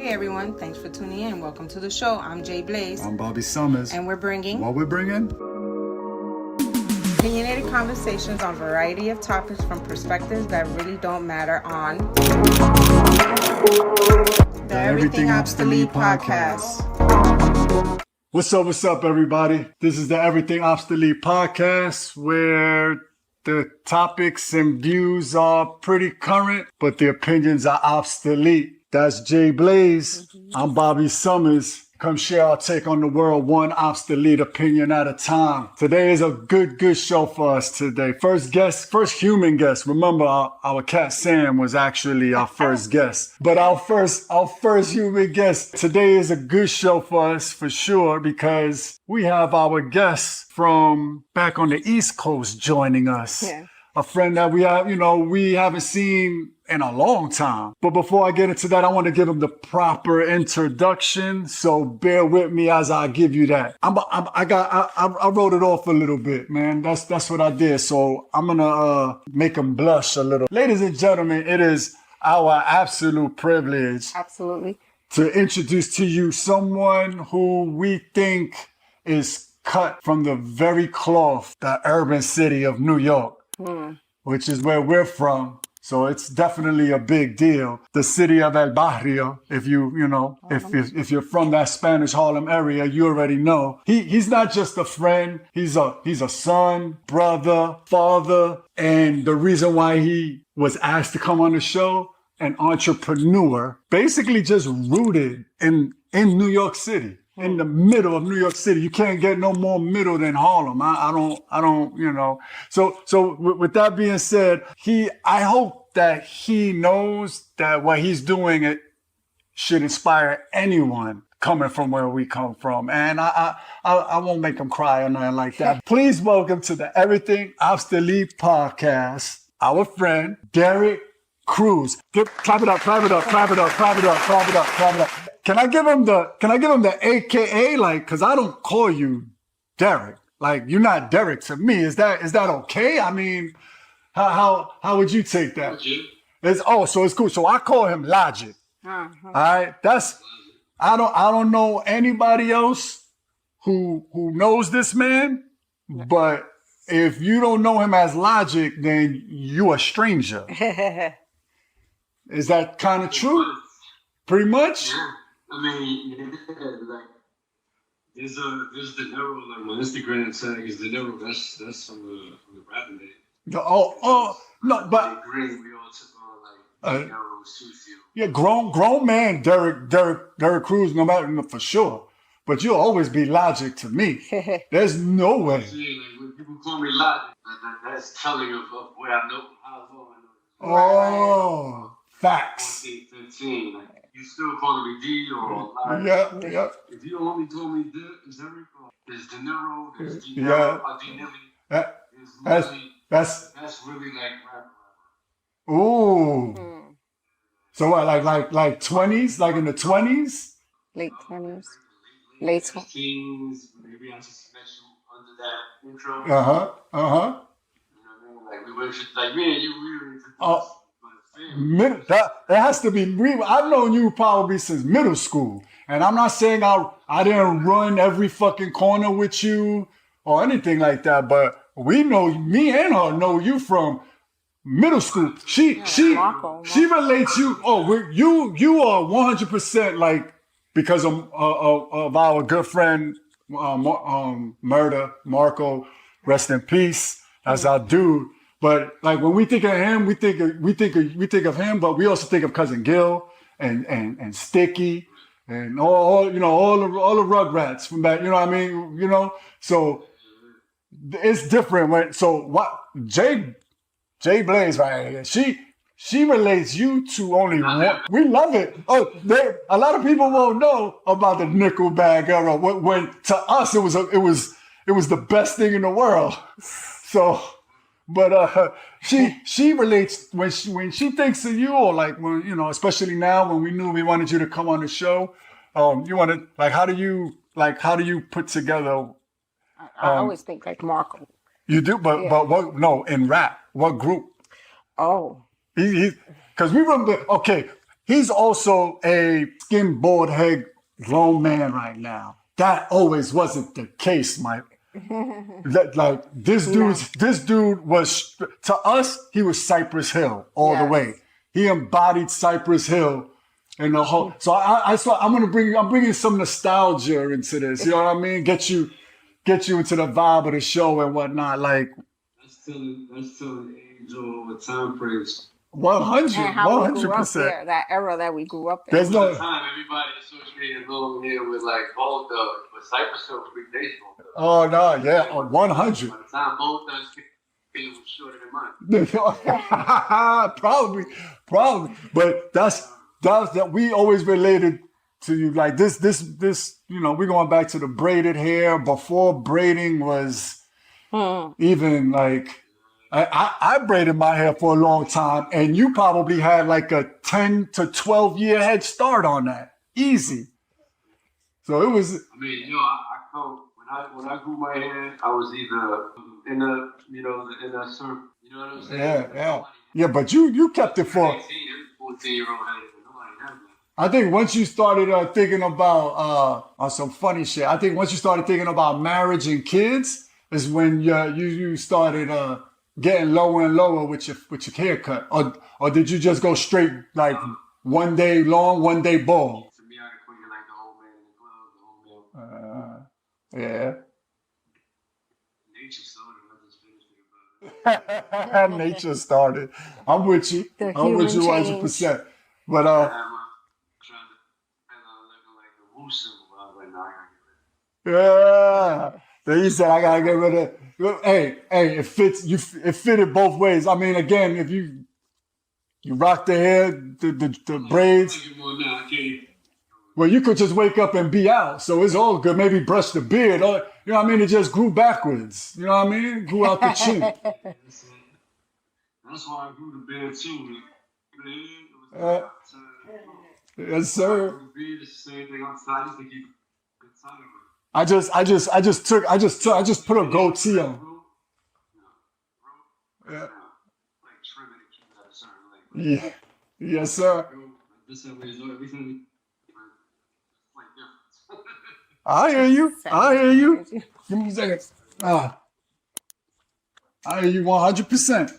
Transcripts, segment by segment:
Hey everyone, thanks for tuning in. Welcome to the show. I'm Jay Blaze. I'm Bobby Summers. And we're bringing opinionated conversations on a variety of topics from perspectives that really don't matter on the Everything Obsolete podcast. What's up, everybody? This is the Everything Obsolete podcast, where the topics and views are pretty current, but the opinions are obsolete. That's Jay Blaze. I'm Bobby Summers. Come share our take on the world, one obsolete opinion at a time. Today is a good show for us today. First human guest. Remember, our cat Sam was actually our first guest. But our first human guest. Today is a good show for us for sure, because we have our guests from back on the East Coast joining us. Yeah. A friend that we haven't seen in a long time. But before I get into that, I want to give him the proper introduction. So bear with me as I give you that. I wrote it off a little bit, man. That's what I did. So I'm gonna make him blush a little. Ladies and gentlemen, it is our absolute privilege, absolutely, to introduce to you someone who we think is cut from the very cloth, the urban city of New York. Which is where we're from. So it's definitely a big deal. The city of El Barrio, if you're from that Spanish Harlem area, you already know. He's not just a friend, he's a son, brother, father, and the reason why he was asked to come on the show, an entrepreneur, basically just rooted in New York City. In the middle of New York City. You can't get no more middle than Harlem. I don't. So with that being said, I hope that he knows that what he's doing, it should inspire anyone coming from where we come from. And I won't make him cry or nothing like that. Please welcome to the Everything Obsolete podcast, our friend, Derek Cruz. Clap it up. Can I give him the AKA, like, cause I don't call you Derek. Like, you're not Derek to me. Is that okay? I mean, how would you take that? So it's cool. So I call him Logic. All right. I don't know anybody else who knows this man, but if you don't know him as Logic, then you a stranger. Is that kind of true? Pretty much? Yeah. I mean, like, there's De Niro, like, my Instagram tag is De Niro. That's from the rapping day. No, but we all took on, like, De Niro studio. Yeah, grown man, Derek Cruz, no matter, for sure. But you'll always be Logic to me. There's no way. Yeah, like, when people call me Logic, that's telling of where I know, how long I know. Oh, facts. 15, like, you still calling me D or Logic. Yeah. If you only call me Derek, there's De Niro, there's D Niro, that's really like rapper. Ooh. So what, like 20s, like in the 20s? Late 20s. Late 20s. Teens, maybe I just met you under that intro. Uh-huh. You know what I mean? Like, we were just, like, me and you, we were introduced. That has to be. I've known you probably since middle school, and I'm not saying I didn't run every fucking corner with you or anything like that. But me and her know you from middle school. She relates you. You are 100% like, because of our good friend Murder Marco, rest in peace. That's our dude. But like, when we think of him, we think of him, but we also think of Cousin Gil and Sticky and all the Rugrats from back. You know what I mean? So it's different. So what Jay Blaze right here? She relates you to only one. We love it. A lot of people won't know about the Nickelback era. When to us it was the best thing in the world. So. But she relates when she thinks of you, or like, when, especially now when we knew we wanted you to come on the show. You want to, like, how do you put together? I always think like Marco. You do, but what? No, in rap, what group? Oh, Because we remember. Okay, he's also a skin bald head grown man right now. That always wasn't the case, Mike. Like this dude was to us, he was Cypress Hill all the way. Yes. He embodied Cypress Hill and the whole. So I'm bringing some nostalgia into this. You know what I mean? Get you into the vibe of the show and whatnot. Like That's telling age or time frames. 100, And how we grew up 100%. there, that era that we grew up in. There's At no. the time, everybody associated Little here with like Bold Dog, but Cypress Hill was big days Bold Dog. Oh no, yeah, 100. By the time Bold Dog came, it was shorter than mine. Probably. But that's that we always related to you like this. We're going back to the braided hair before braiding was even like. I braided my hair for a long time, and you probably had like a 10 to 12 year head start on that. Easy. So it was. I mean, I felt when I grew my hair, I was either in a surf. You know what I'm saying? Yeah. But you kept it for. 14-year-old had it, but nobody had it. I think once you started thinking about on some funny shit. I think once you started thinking about marriage and kids is when you started getting lower and lower with your haircut, or did you just go straight like one day long, one day bald? To me, I equated like the old man in the club, the old man. Yeah. Nature started. I just finished it, but Nature started. I'm with you. The I'm with you human 100%. But I had my trying to looking like the Woo symbol. I was like, nah, I gotta get rid of it. yeah. Then you said I gotta get rid of. Hey, it fits. It fitted both ways. I mean, again, if you rock the hair, the braids. I get more now. I can't. Well, you could just wake up and be out, so it's all good. Maybe brush the beard, or you know what I mean. It just grew backwards. You know what I mean? Grew out the chin. That's why I grew the beard too. Yes, sir. The beard is the same thing outside. I used to keep it inside of it. I just put a goatee on. Yeah. Like trim it and keep it at a certain length. Yeah. Yes, sir. This way is everything. Like difference. I hear you. Give me a second. I hear you 100%.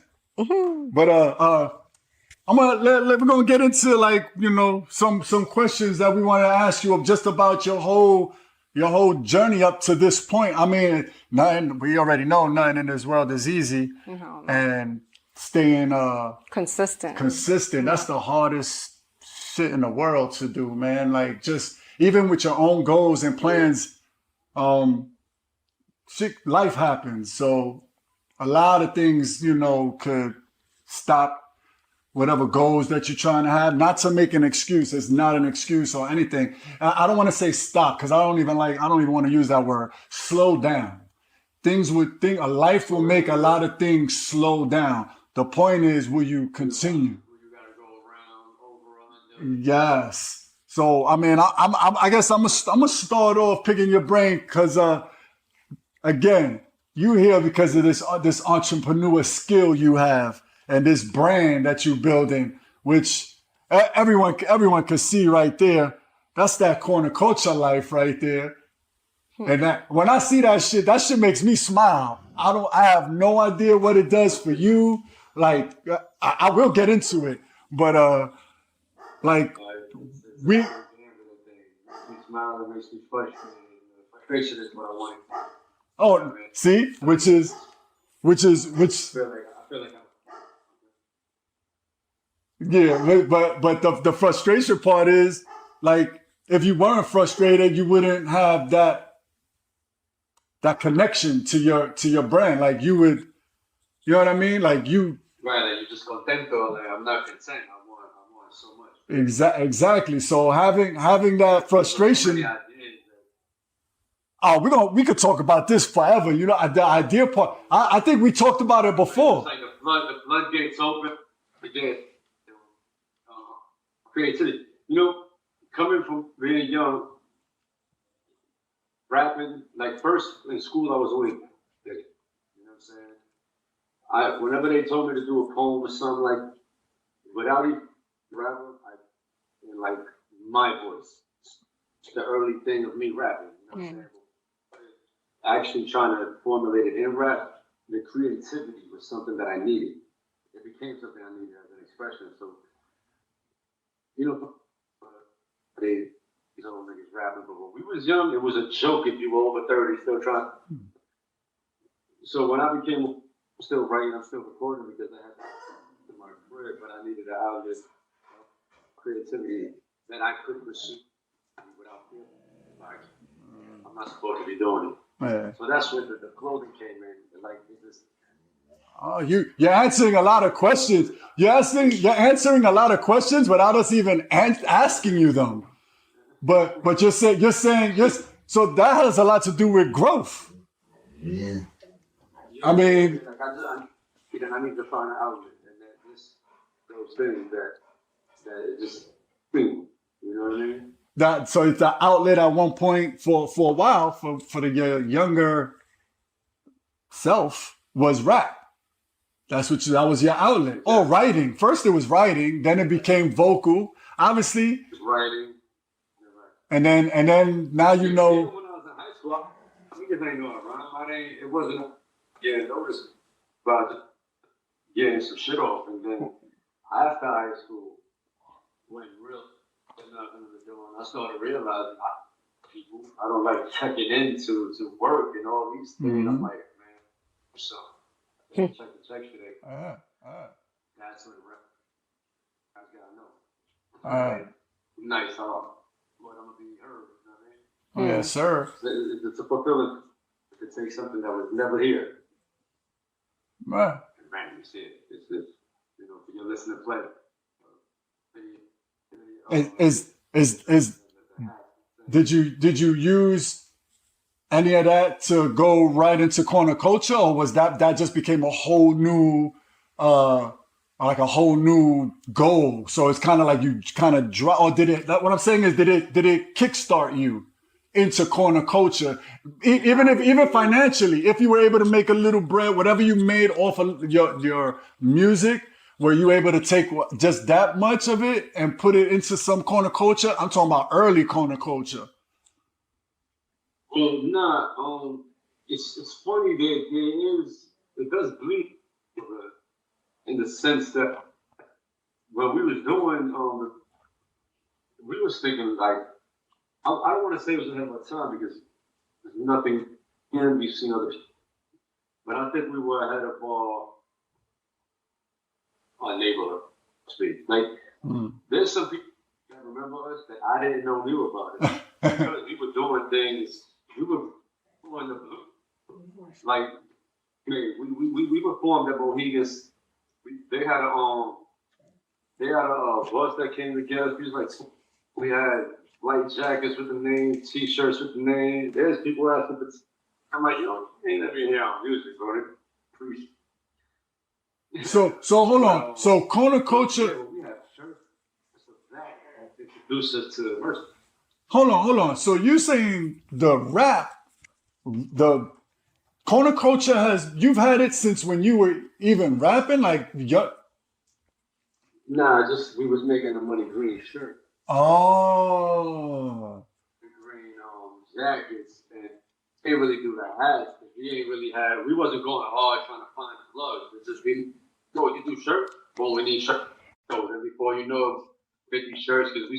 But we're gonna get into like some questions that we want to ask you just about your whole journey up to this point. I mean, we already know nothing in this world is easy, and staying consistent. That's the hardest shit in the world to do, man. Like just even with your own goals and plans, life happens. So a lot of things, could stop whatever goals that you're trying to have. Not to make an excuse. It's not an excuse or anything. I don't want to say stop because I don't even want to use that word. Slow down. A life will make a lot of things slow down. The point is, will you continue? You gotta go around, over, under. Yes. So I mean, I guess I'm gonna start off picking your brain because again, you here because of this entrepreneur skill you have and this brand that you're building, which everyone can see right there. That's that corner culture life right there. And that when I see that shit makes me smile. I have no idea what it does for you. Like I will get into it, but we. Smile, it makes me frustrated. Frustration is what I want. Oh, see, which. I feel like Yeah, but the frustration part is like if you weren't frustrated, you wouldn't have that connection to your brand. Like you would, you know what I mean? Like you. Right, like you're just contento. Like I'm not content. I want so much. Exactly. So having that frustration. Oh, we could talk about this forever. You know, the idea part. I think we talked about it before. It's like the floodgates open. Again, creativity. Coming from really young, rapping. Like first in school, I was only, you know what I'm saying. Whenever they told me to do a poem or something like, without even rapping, in like my voice. It's the early thing of me rapping. You know what I'm saying? Actually trying to formulate it in rap, the creativity was something that I needed. It became something I needed as an expression. So, you know, these old niggas rapping, but when we was young, it was a joke if you were over 30 still trying. So when I became still writing, I'm still recording because I had to my career, but I needed an outlet of creativity that I could pursue without feeling like I'm not supposed to be doing it. Yeah. So that's where the clothing came in. Like it just, Oh, you're answering a lot of questions. You're answering a lot of questions without us even asking you them. But you're saying yes. So that has a lot to do with growth. Yeah. I mean, like I need to find an outlet, and that this those things that just you know what I mean? that so it's the outlet at one point for a while for the younger self was rap. That was your outlet. Oh, writing. First it was writing, then it became vocal, obviously, Just writing. and then now you know. Even when I was in high school, I niggas ain't know it, right? It wasn't getting noticed about getting some shit off, and then after high school, when real nothing was doing, I started realizing people I don't like checking into to work and all these things. I'm like, man, so check the check today. That's what the rep guys gotta know. Nice, but I'm gonna be heard. You know what I mean? Yes, sir. It's a fulfilling to take something that was never here. Right. And man, you see it. It's you know, for your listener play. Is did you use any of that to go right into corner culture, or was that just became a whole new like a whole new goal? So it's kind of like you kind of draw, or did it? What I'm saying is, did it kickstart you into corner culture, even financially? If you were able to make a little bread, whatever you made off of your music, were you able to take just that much of it and put it into some corner culture? I'm talking about early corner culture. Well, nah. It's funny that it does bleed in the sense that when we was doing we was thinking like I don't want to say it was ahead of our time because there's nothing can be seen other, but I think we were ahead of our neighborhood. Speak like there's some people that remember us that I didn't know knew about it because we were doing things. We were doing the like we performed at Mohegan's. They had a bus that came together. We was like we had light jackets with the name, T-shirts with the name. There's people asking, but I'm like, you ain't never hear our music, bro. So hold on. So corner culture. We have shirts that introduce us to merch. Hold on. So you saying the corner culture you've had it since when you were even rapping? Like, Nah, just we was making a money green shirt. Oh. The green jackets, and they really do the hats. We wasn't going hard trying to find plugs. It's just you do shirts? Well, we need shirts. So then before you know 50 shirts, because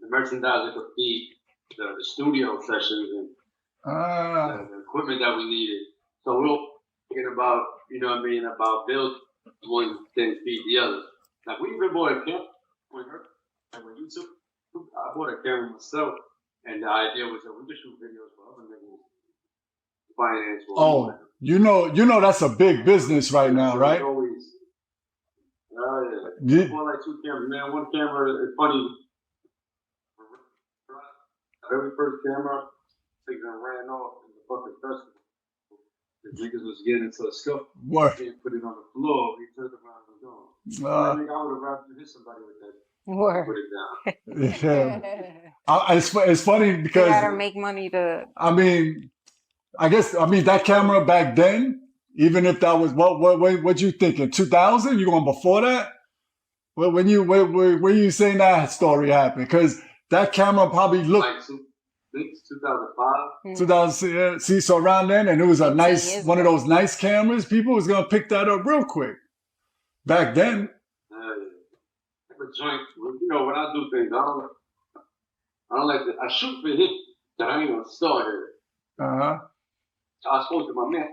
the merchandiser could feed the studio sessions and the equipment that we needed. So we were thinking about, about bills. One thing feed the other. Like we even bought a camera when YouTube. I bought a camera myself, and the idea was that we could shoot videos for other niggas. Finance. Oh, you know that's a big business right now, right? Always. Yeah. I bought like 2 cameras, man. One camera, it's funny. Very first camera, things ran off in the fucking festival. The niggas was getting into a scuffle. What? He put it on the floor. He turned around and was gone. I think I would have rather hit somebody with that. Word. Put it down. Yeah. It's funny because you gotta make money to. I mean that camera back then, even if that was what you thinking? 2000? You going before that? Well, when you saying that story happened, because that camera probably looked Like 2005. 2000. Yeah, see, so around then, and it was a 18 nice years one of ago. those nice cameras. People was gonna pick that up real quick. Back then, But joint, you know, when I do things, I don't like to. I shoot for hit. I ain't gonna start it. uh-huh. So I spoke to my man.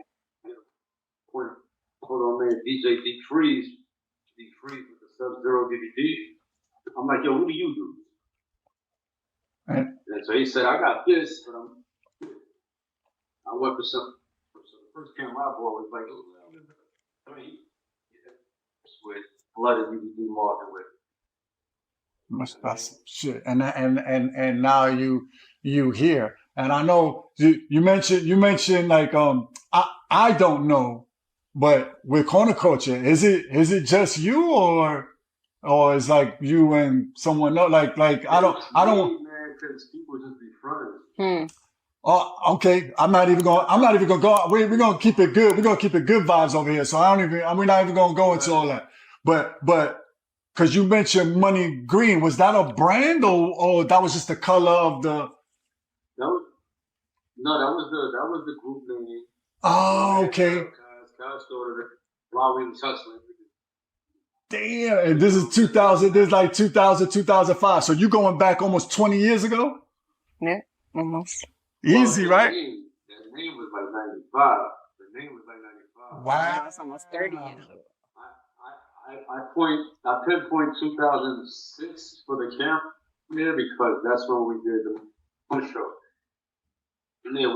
Hold on, man. DJ D Freeze with the Sub-Zero DVD. I'm like, yo, what do you do? Right. And so he said, I got this, but I went for some. So the first camera I bought was like, with flooded DVD market with. That's shit. And now you here. And I know you mentioned like I don't know, but with corner culture, is it just you or it's like you and someone else? Like I don't Man, because people just be friends. Oh, okay. I'm not even gonna go. We're gonna keep it good. We're gonna keep it good vibes over here. So we're not even gonna go into all that. But because you mentioned Money Green, was that a brand or that was just the color of the? That was the group name. Oh, okay. Kyle started it while we was hustling. Damn. And this is 2000. This is like 2000, 2005. So you going back almost 20 years ago? Yeah, almost. Easy, right? The name was like 95. Wow. That's almost 30 years ago. I pinpoint 2006 for the camp there because that's when we did the push show. And then so we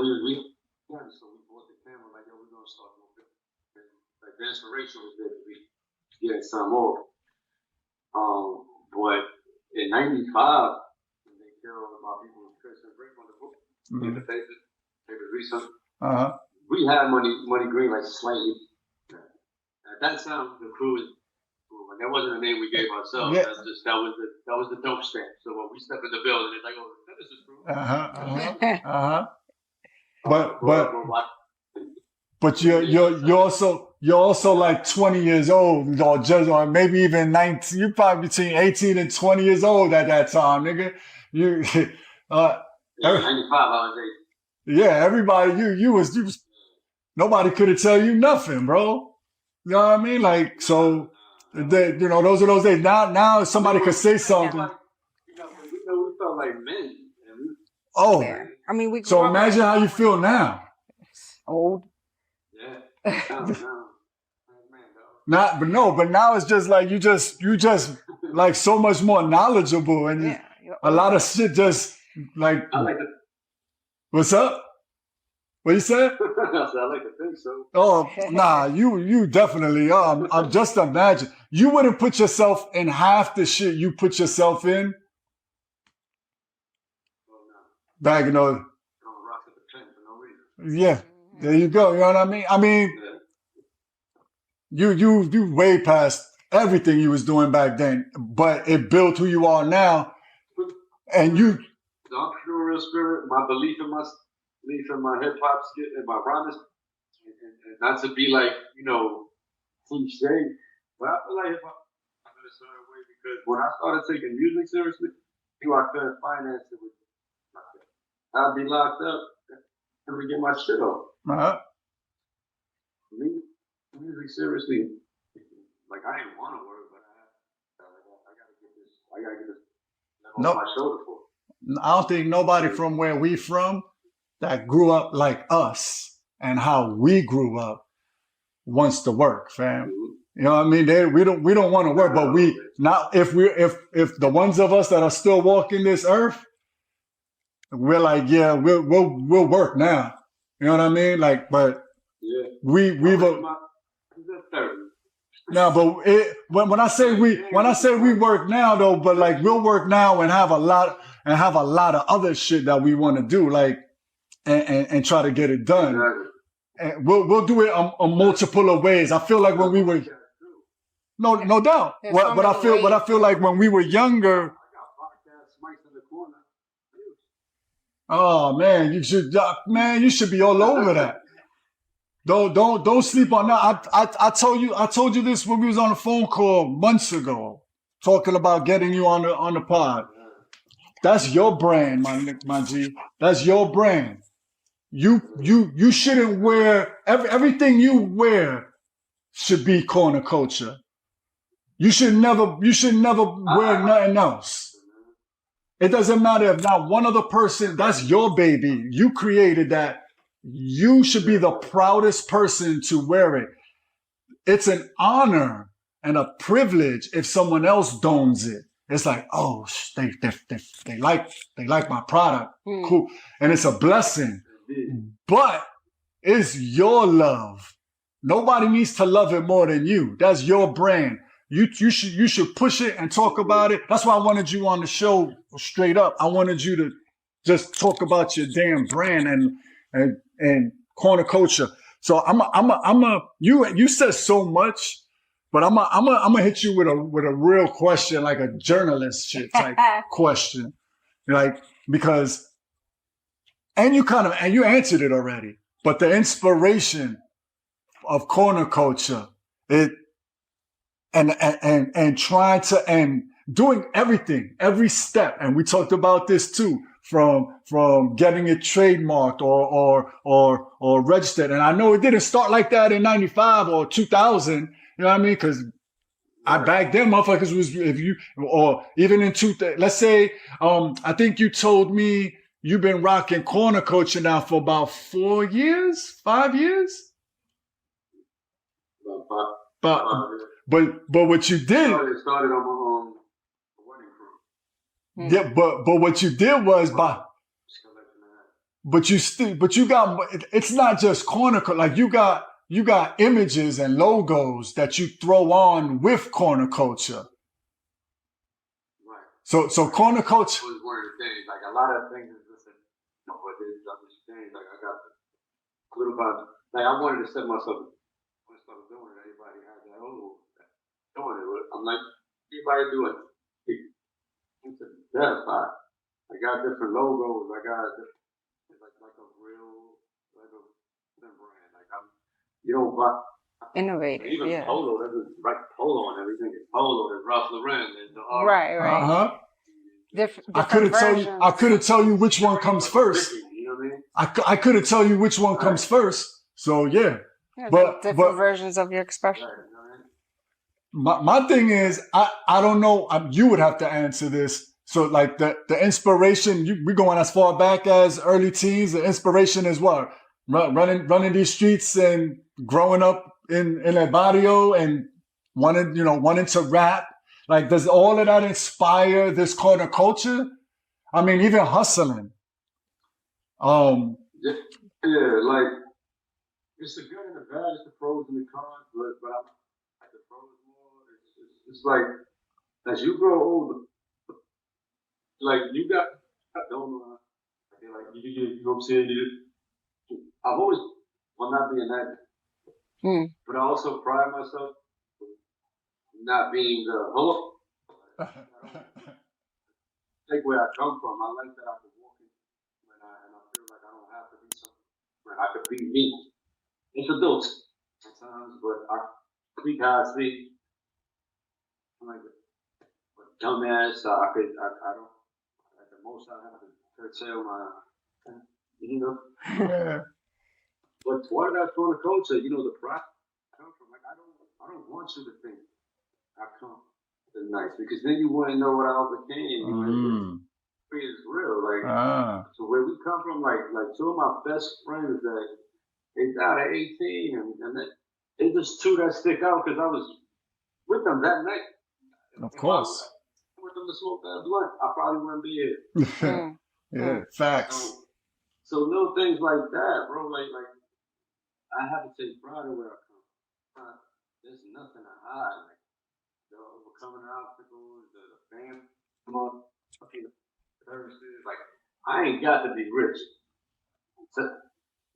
bought the camera like, yo, we're gonna start doing it. Like the inspiration was there to be getting some more. But in '95, when they killed about people with Chris and Rick on the book, the paper recent. We had money green like slightly. At that time, the crew was. And that wasn't the name we gave ourselves. Yeah. That was the dope stamp. So when we step in the building, it's like, oh, that is true. But you're also like 20 years old, or maybe even 19. You're probably between 18 and 20 years old at that time, nigga. You 95, I was 8. Yeah, everybody, you was nobody could have tell you nothing, bro. You know what I mean? Like, so. Those are those days. Now somebody could say something. We felt like men. Oh, Yeah. I mean, we. So imagine how you feel now. Old. Yeah. But now it's just like you just like so much more knowledgeable, and a lot of shit just like. I like it. What's up? What you said? I like to think so. Oh, nah, you definitely are. I'm just imagine. You wouldn't put yourself in half the shit you put yourself in. Back in those. Yeah, there you go. You know what I mean? I mean, you way past everything you was doing back then, but it built who you are now. And you. The entrepreneurial spirit, my belief in my hip hop skit and my rhymes, and not to be like, cliche, but I feel like hip hop in a certain way because when I started taking music seriously, I couldn't finance it with myself. I'd be locked up and we get my shit off. Me, music seriously, like I didn't want to work, but I gotta get this off my shoulder for. I don't think nobody from where we from that grew up like us and how we grew up wants to work, fam. You know what I mean? We don't want to work, but if the ones of us that are still walking this earth, we're like, yeah, we'll work now. You know what I mean? Like, but we've no, but when I say we work now though, but like we'll work now and have a lot of other shit that we want to do, like. And try to get it done. Exactly. And we'll do it on multiple of ways. I feel like when we were no doubt. But I feel like when we were younger. Oh man, you should be all over that. Don't sleep on that. I told you this when we was on a phone call months ago. talking about getting you on the pod. That's your brand, my G. That's your brand. You shouldn't wear everything you wear should be corner culture. You should never wear nothing else. It doesn't matter if not one other person, that's your baby. You created that. You should be the proudest person to wear it. It's an honor and a privilege if someone else dones it. It's like, oh, they like my product. Cool. And it's a blessing. But it's your love. Nobody needs to love it more than you. That's your brand. You should push it and talk about it. That's why I wanted you on the show straight up. I wanted you to just talk about your damn brand and corner culture. So you said so much, but I'm gonna hit you with a real question, like a journalist shit type question, like because you answered it already. But the inspiration of corner culture, and trying to and doing everything, every step, and we talked about this too, from getting it trademarked or registered. And I know it didn't start like that in 95 or 2000, you know what I mean? Because I back then, motherfuckers was or even in let's say, I think you told me you've been rocking corner culture now for about 4 years, 5 years. But what you did. It started on my wedding crew. Yeah, but what you did was but you got, it's not just corner, like you got images and logos that you throw on with corner culture. Right. So corner culture. It was one of the things, like a lot of things is listen, what it is, other things, like I got a little bit, like I wanted to set myself, when I started doing it, everybody had that, doing it. I'm like, everybody do it. It's terrified. I got different logos. I got like a real brand. Like you don't buy Innovative. even Yeah. Polo. There's like Polo and everything. It's Polo. There's Ralph Lauren. There's the Right. I couldn't tell you which one comes first. You know what I mean? I couldn't tell you which one comes first. So yeah. Yeah, But different versions of your expression. Right, you know what I mean? my thing is, I don't know. You would have to answer this. So like the inspiration, we going as far back as early teens. The inspiration is what? Running these streets and growing up in El Barrio and wanting to rap. Like, does all of that inspire this corner culture? I mean, even hustling. Yeah, like it's the good and the bad, it's the pros and the cons, but I'm like the pros more. It's like as you grow older, like you got don't know, like you know what I'm saying. I've always not being that, but I also pride myself not being the hello. Like where I come from, I like that I can walk in and I feel like I don't have to be something. Right? I could be me. It's adults sometimes, but I speak how I speak. I'm like a dumbass. I don't. At the most, I have to curtail my, Yeah. But what did I call the culture? The pride I come from. Like I don't want you to think I come to nice because then you wouldn't know what I overcame. It's real. Like so where we come from, like two of my best friends that they died at 18, and they just two that stick out because I was with them that night. Of course. If I was with them to smoke that blunt, I probably wouldn't be here. Yeah, facts. So little things like that, bro. Like I have to take pride in where I come. There's nothing to hide. Like the overcoming obstacles, the fam, fucking services. Like I ain't got to be rich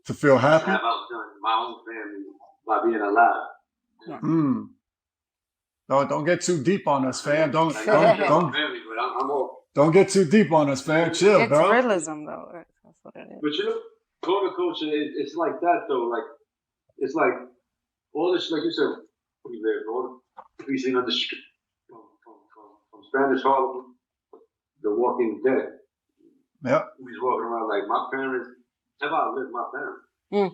To feel happy. have outdone my own family by being alive. Don't get too deep on us, fam. Don't Family, but I'm all. Don't get too deep on us, fam. Chill, It's bro. realism, though. That's what it is. But corner culture, it's like that though. Like it's like all this, like you said, we live all the we seen on the street from Spanish Harlem, The Walking Dead. Yep. We was walking around like my parents have outlived my parents.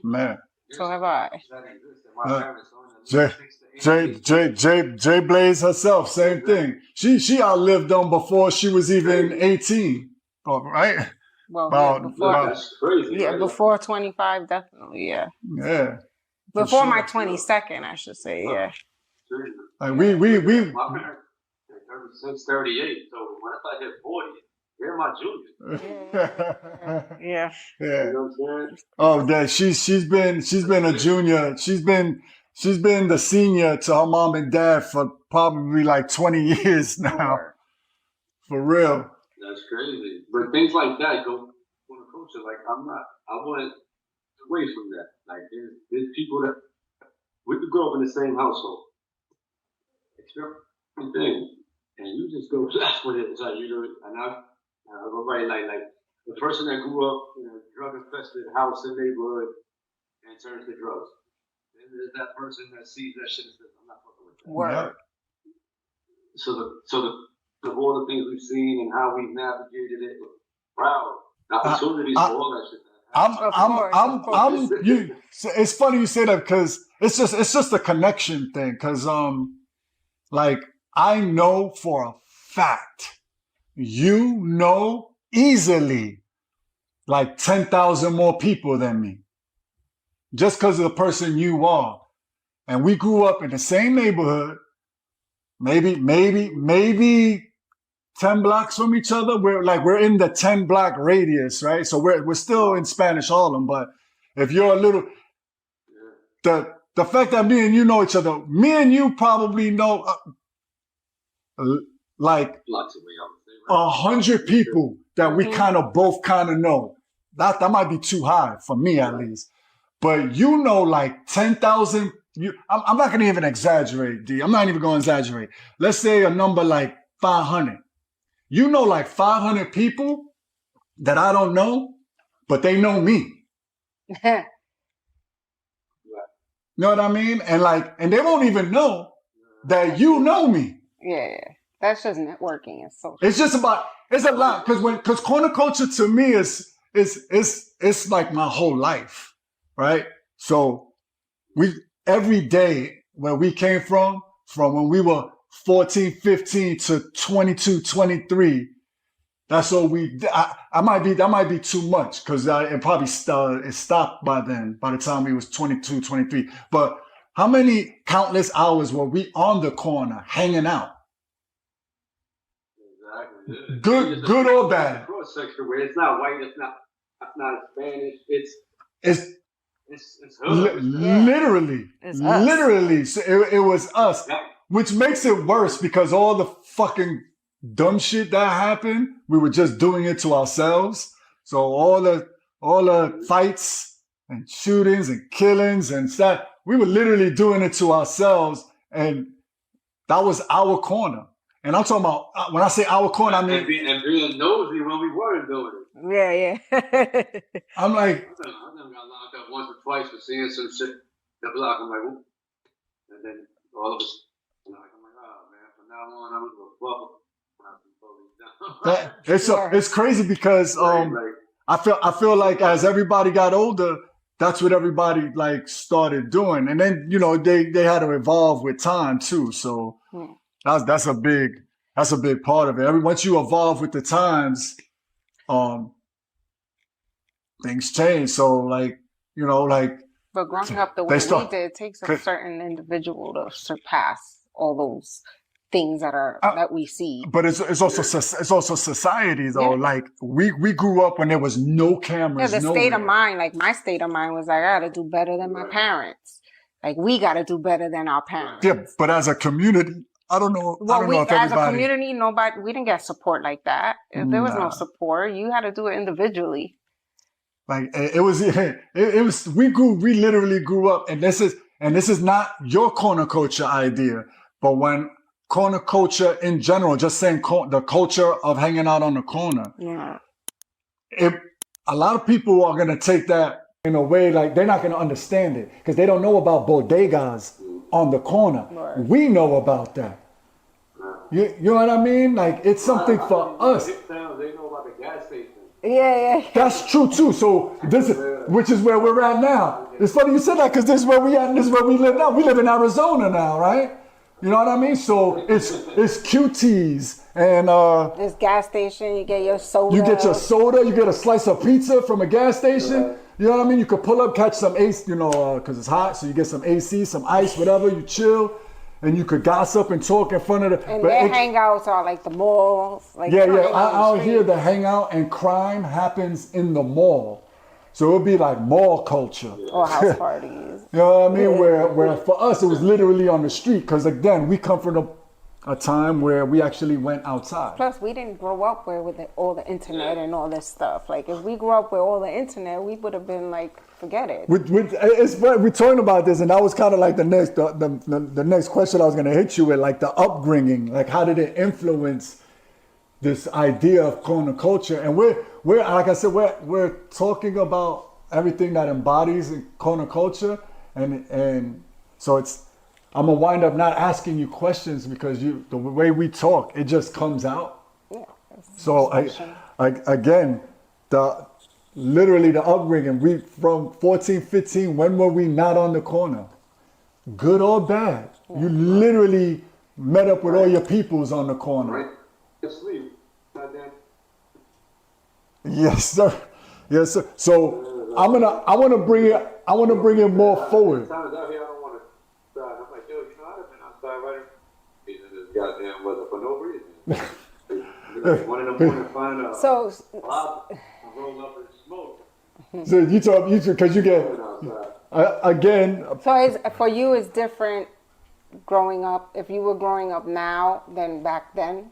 Man. So have I. That existed. My parents only J, 6 to 8 years. J Blaze herself, same thing. She outlived them before she was even 18. Oh, right? Well, About- yeah, before, That's crazy. yeah, right? before 25, definitely, yeah. Yeah. For Before sure. my 22nd, I should say, yeah. Crazy. Like My parents, they're 36, 38. So when I hit 40, they're my juniors. Yeah. You yeah. know what I'm saying? Oh, yeah. She's been a junior. She's been the senior to her mom and dad for probably like 20 years now. For real. That's crazy. But things like that go on a culture. Like I want away from that. Like there's people that we could grow up in the same household. Experience thing. And you just go that's what it is. Like you know, and I go right like the person that grew up in a drug infested house and neighborhood and turns to drugs. Then there's that person that sees that shit and says, I'm not fucking with that. Word. So the all the things we've seen and how we've navigated it, wow, opportunities for all that shit. It's funny you say that because it's just a connection thing. Because like I know for a fact, you know easily like 10,000 more people than me, just because of the person you are, and we grew up in the same neighborhood. Maybe 10 blocks from each other. We're in the 10 block radius, right? So we're still in Spanish Harlem, but if you're a little, the fact that me and you know each other, me and you probably know like 100 people that we kind of both kind of know. That might be too high for me at least, but you know like 10,000. I'm not gonna even exaggerate, D. I'm not even gonna exaggerate. Let's say a number like 500. You know like 500 people that I don't know, but they know me. You know what I mean? And they won't even know that you know me. Yeah. That's just networking and social. It's just about, it's a lot. Cause corner culture to me is like my whole life, right? So every day where we came from when we were 14, 15 to 22, 23, that's all that might be too much because it probably it stopped by then, by the time we was 22, 23. But how many countless hours were we on the corner hanging out? Exactly. Good or bad. Cross section where it's not white, it's not Spanish, It's hood. literally. It's us. Literally. So it was us, which makes it worse because all the fucking dumb shit that happened, we were just doing it to ourselves. So all the fights and shootings and killings and stuff, we were literally doing it to ourselves, and that was our corner. And I'm talking about, when I say our corner, I mean... And being nosy when we weren't doing it. Yeah. I'm like... I done got locked up once or twice for seeing some shit the block. I'm like, whoop. And then all of a sudden, I'm like, oh, man, from now on, I'm going to bubble. It's crazy because I feel like as everybody got older, that's what everybody like started doing. And then, you know, they had to evolve with time too. So... That's a big part of it. Once you evolve with the times, things change. So like, you know, like. But growing up the way we did, it takes a certain individual to surpass all those things that we see. But it's also society though. Yeah. Like we grew up when there was no cameras. Yeah, the state of mind. Like my state of mind was like, I got to do better than my parents. Like we got to do better than our parents. Yeah, but as a community. I don't know. Well, I don't know if as everybody... a community, we didn't get support like that. If there was no support, you had to do it individually. Like it was, we literally grew up, and this is not your corner culture idea, but when corner culture in general, just saying the culture of hanging out on the corner. Yeah. A lot of people are going to take that in a way like they're not going to understand it because they don't know about bodegas on the corner. Right. We know about that. You know what I mean? Like, it's something for us. They know about the gas station. Yeah. That's true too. So which is where we're at now. It's funny you said that because this is where we at and this is where we live now. We live in Arizona now, right? You know what I mean? So it's QTs and This gas station, you get your soda. you get your soda, you get a slice of pizza from a gas station. You know what I mean? You could pull up, catch some AC, because it's hot, so you get some AC, some ice, whatever. You chill, and you could gossip and talk in front of the. And their hangouts are like the malls. Like Out here the hangout and crime happens in the mall, so it'll be like mall culture or house parties. You know what I mean? Where for us it was literally on the street, because again we come from a time where we actually went outside. Plus, we didn't grow up with all the internet and all this stuff. Like, if we grew up with all the internet, we would have been like, forget it. We're talking about this, and that was kind of like the next question I was going to hit you with, like the upbringing, like how did it influence this idea of corner culture? And we're like I said, we're talking about everything that embodies corner culture, and so I'm gonna wind up not asking you questions because the way we talk, it just comes out. Yeah. So again, literally the upbringing, we from 14, 15, when were we not on the corner? Good or bad? Yeah. You literally met up with all your peoples on the corner. Right. Sleep. Yes, sir. Yes, sir. So I want to bring it more forward. Goddamn weather for no reason. 1 in the morning, find a blob and roll up and smoke. So you because you get again. So for you, it's different growing up. If you were growing up now than back then,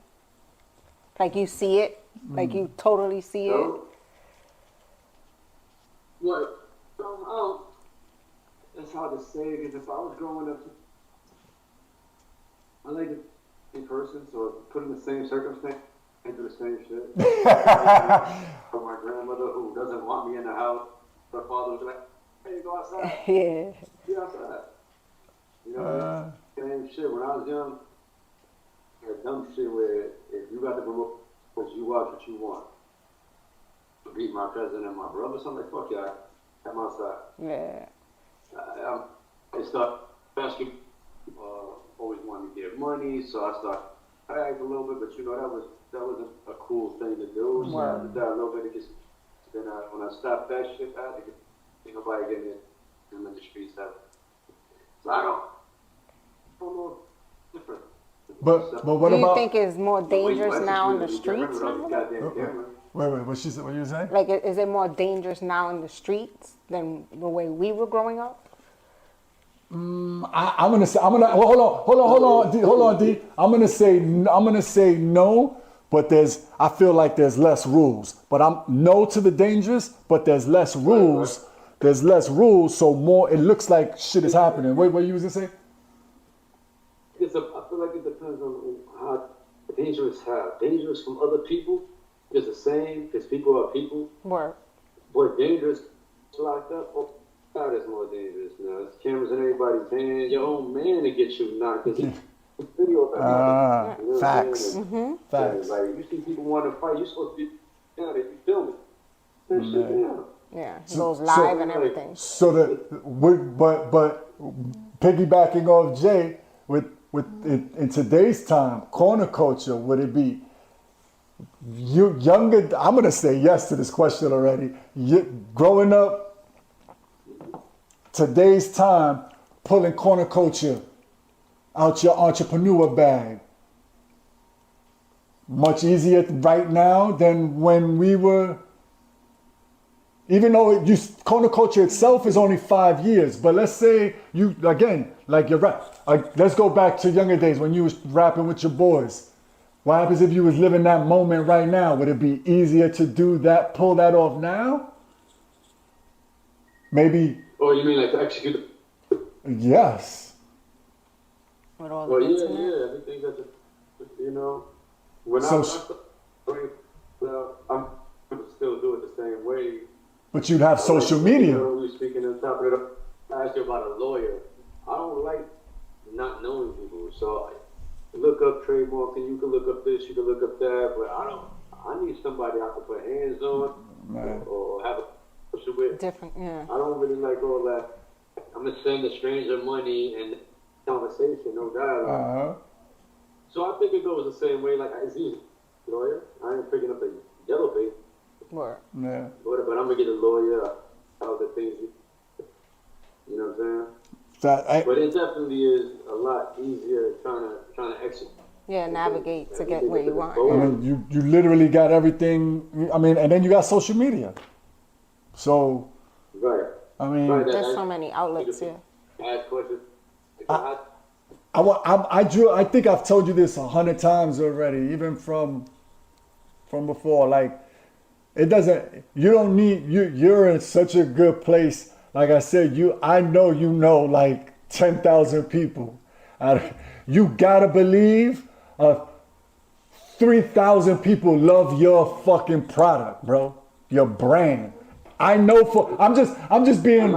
like you see it, like you totally see it. What? It's hard to say because if I was growing up, I like to. Person, so put in the same circumstance, I do the same shit. For my grandmother who doesn't want me in the house, her father was like, "Hey, go outside." Yeah. Be outside. You know, same shit. When I was young, that dumb shit where if you got the remote, you watch what you want. To beat my cousin and my brother, so I'm like, fuck yeah, I'm outside. Yeah. I start basketball. Always wanted to get money, so I act a little bit, but that wasn't a cool thing to do. So I did that a little bit. Then when I stopped that shit, I had to get nobody getting in the streets. So I don't know different. But what do you about? think it's more dangerous now in the streets? Wait, what she said? What you were saying? Like, is it more dangerous now in the streets than the way we were growing up? I'm gonna hold on, D. I'm gonna say no, but I feel like there's less rules. But I'm no to the dangerous, but there's less rules. There's less rules, so more. It looks like shit is happening. Wait, what you was gonna say? I feel like it depends on how dangerous. How dangerous from other people is the same because people are people. Work. But dangerous locked up. God, it's more dangerous now. There's cameras in everybody's hand. Your own man to get you knocked. Video facts. Facts. Like, you see people want to fight, you're supposed to be down there. You film it. That shit down. Yeah, it goes live and everything. But piggybacking off Jay, in today's time, corner culture, would it be younger? I'm gonna say yes to this question already. Growing up. Today's time, pulling corner culture out your entrepreneur bag. Much easier right now than when we were, even though corner culture itself is only 5 years, but let's say you, again, like you're right. Let's go back to younger days when you was rapping with your boys. What happens if you was living that moment right now? Would it be easier to do that, pull that off now? Maybe. Oh, you mean like to execute? Yes. With all the internet? Yeah. Everything that's, when I'm still do it the same way. But you'd have social media. We speaking on top of it. I asked you about a lawyer. I don't like not knowing people, so I look up trademark, and you can look up this, you can look up that, but I need somebody I can put hands on or have a person with. Different, yeah. I don't really like all that. I'm gonna send a stranger money and conversation, no dialogue. So I think it goes the same way. Like it's easy, lawyer. I ain't picking up a yellow paper. Word. Yeah. But I'm gonna get a lawyer. All the things, you know what I'm saying? But it definitely is a lot easier trying to execute. Yeah, navigate to get where you want. I mean, you literally got everything. I mean, and then you got social media. So, right. I mean, There's so many outlets here. Ask questions. I think I've told you this 100 times already, even from before. Like, it doesn't. You don't need. You're in such a good place. Like I said, I know you know like 10,000 people. You gotta believe 3,000 people love your fucking product, bro. Your brand. I know I'm just being.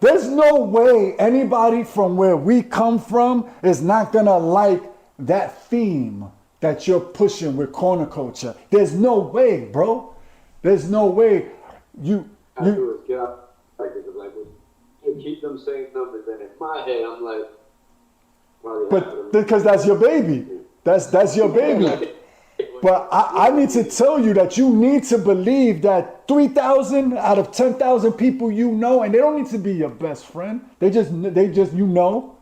There's no way anybody from where we come from is not gonna like that theme that you're pushing with corner culture. There's no way, bro. There's no way. I do is get up like keep them same numbers, and in my head I'm like, but because that's your baby. That's your baby. But I need to tell you that you need to believe that 3,000 out of 10,000 people you know, and they don't need to be your best friend. They just you know.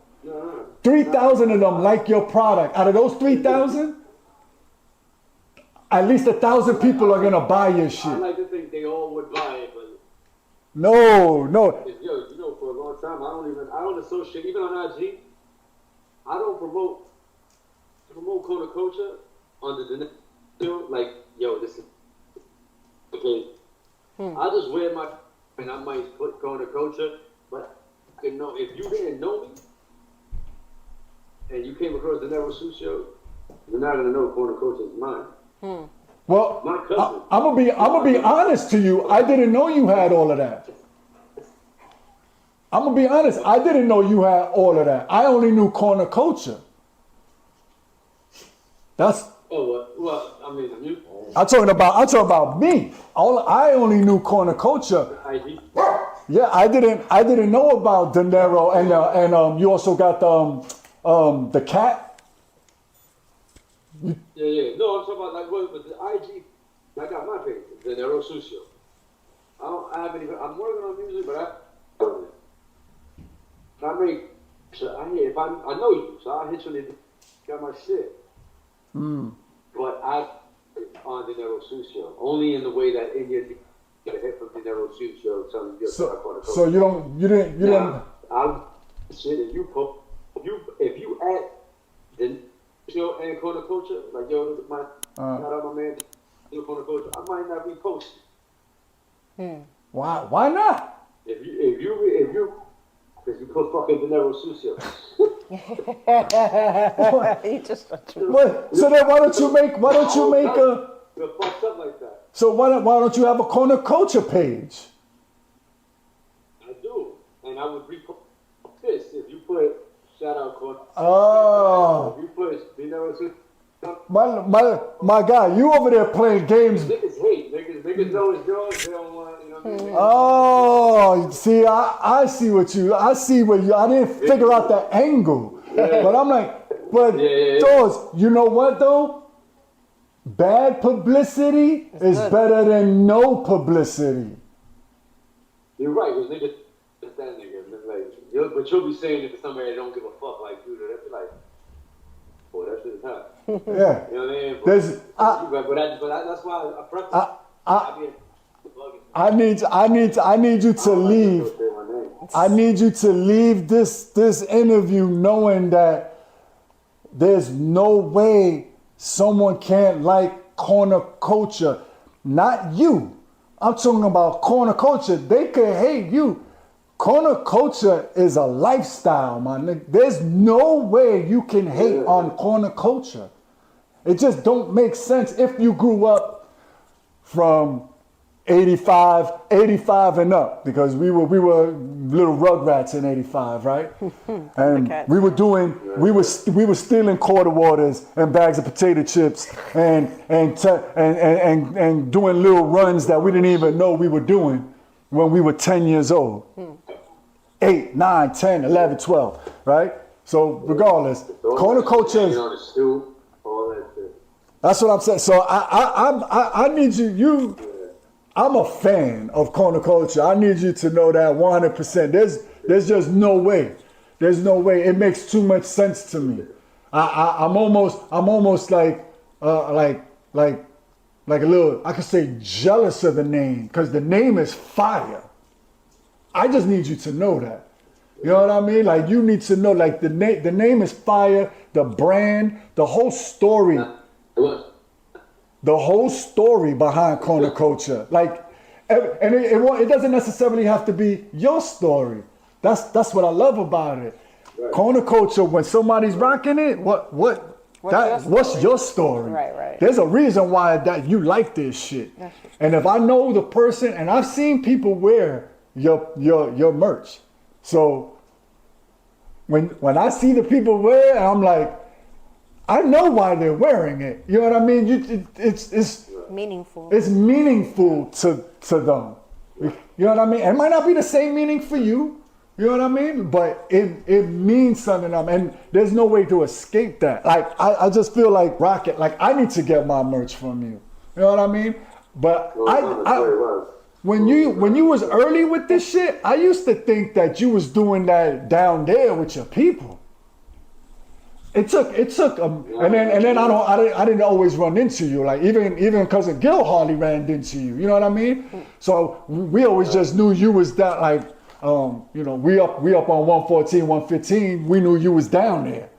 3,000 of them like your product. Out of those 3,000, at least 1,000 people are gonna buy your shit. I like to think they all would buy it, but no. You know, for a long time I don't associate even on IG. I don't promote corner culture under the like, yo, this is okay. I just wear my and I might put corner culture, but I can know if you didn't know me and you came across the Nero Sucio, you're not gonna know corner culture is mine. Well, I'm gonna be honest to you. I didn't know you had all of that. I'm gonna be honest. I didn't know you had all of that. I only knew corner culture. That's. Oh well, I mean, I'm talking about me. I only knew corner culture. IG. Yeah, I didn't know about De Niro and you also got the cat. Yeah. No, I'm talking about like what with the IG. I got my page, the Nero Sucio. I haven't even. I'm working on music, but I make. So I know you, so I hit you and got my shit. But I on the Nero Sucio only in the way that in your get a hit from the Nero Sucio telling you. So you didn't. I'm shit. If you add the show and corner culture like yo, shout out my man, corner culture, I might not repost. Why not? If you because you put fucking De Niro Sucio. You just So then why don't you make a You're fucked up like that. so why don't you have a corner culture page? I do. And I would repost this if you put shout out corner. Oh. If you put De Niro Sucio. My guy, you over there playing games. Niggas hate. Niggas know it's yours. They don't want, you know what I mean? Oh, see, I see where you, I didn't figure out the angle. But I'm like, Doors, you know what though? Bad publicity is better than no publicity. You're right, because niggas, that nigga, like, but you'll be saying it to somebody that don't give a fuck like you, they'll be like, boy, that shit is hot. Yeah. You know what I mean? But that's why I need you to leave. I need you to leave this interview knowing that there's no way someone can't like corner culture. Not you. I'm talking about corner culture. They could hate you. Corner culture is a lifestyle, man. There's no way you can hate on corner culture. It just don't make sense if you grew up from 85 and up, because we were little rugrats in 85, right? And we were stealing quarter waters and bags of potato chips and doing little runs that we didn't even know we were doing when we were 10 years old. 8, 9, 10, 11, 12, right? So regardless, corner culture is, that's what I'm saying. So I need you. I'm a fan of corner culture. I need you to know that 100%. There's just no way. There's no way. It makes too much sense to me. I'm almost like a little, I could say, jealous of the name, because the name is fire. I just need you to know that. You know what I mean? Like, you need to know, like, the name is fire, the brand, the whole story. The whole story behind corner culture, like, and it doesn't necessarily have to be your story. That's what I love about it. Right. Corner culture, when somebody's rocking it, what's your story? Right. There's a reason why that you like this shit. And if I know the person, and I've seen people wear your merch, so when I see the people wear it, I'm like, I know why they're wearing it. You know what I mean? It's meaningful. It's meaningful to them. You know what I mean? It might not be the same meaning for you. You know what I mean? But it means something to them, and there's no way to escape that. Like, I just feel like Rocket. Like, I need to get my merch from you. You know what I mean? But when you was early with this shit, I used to think that you was doing that down there with your people. It took, and then I didn't always run into you. Like, even cousin Gil hardly ran into you. You know what I mean? So we always just knew you was that, like, we up on 114, 115. We knew you was down there.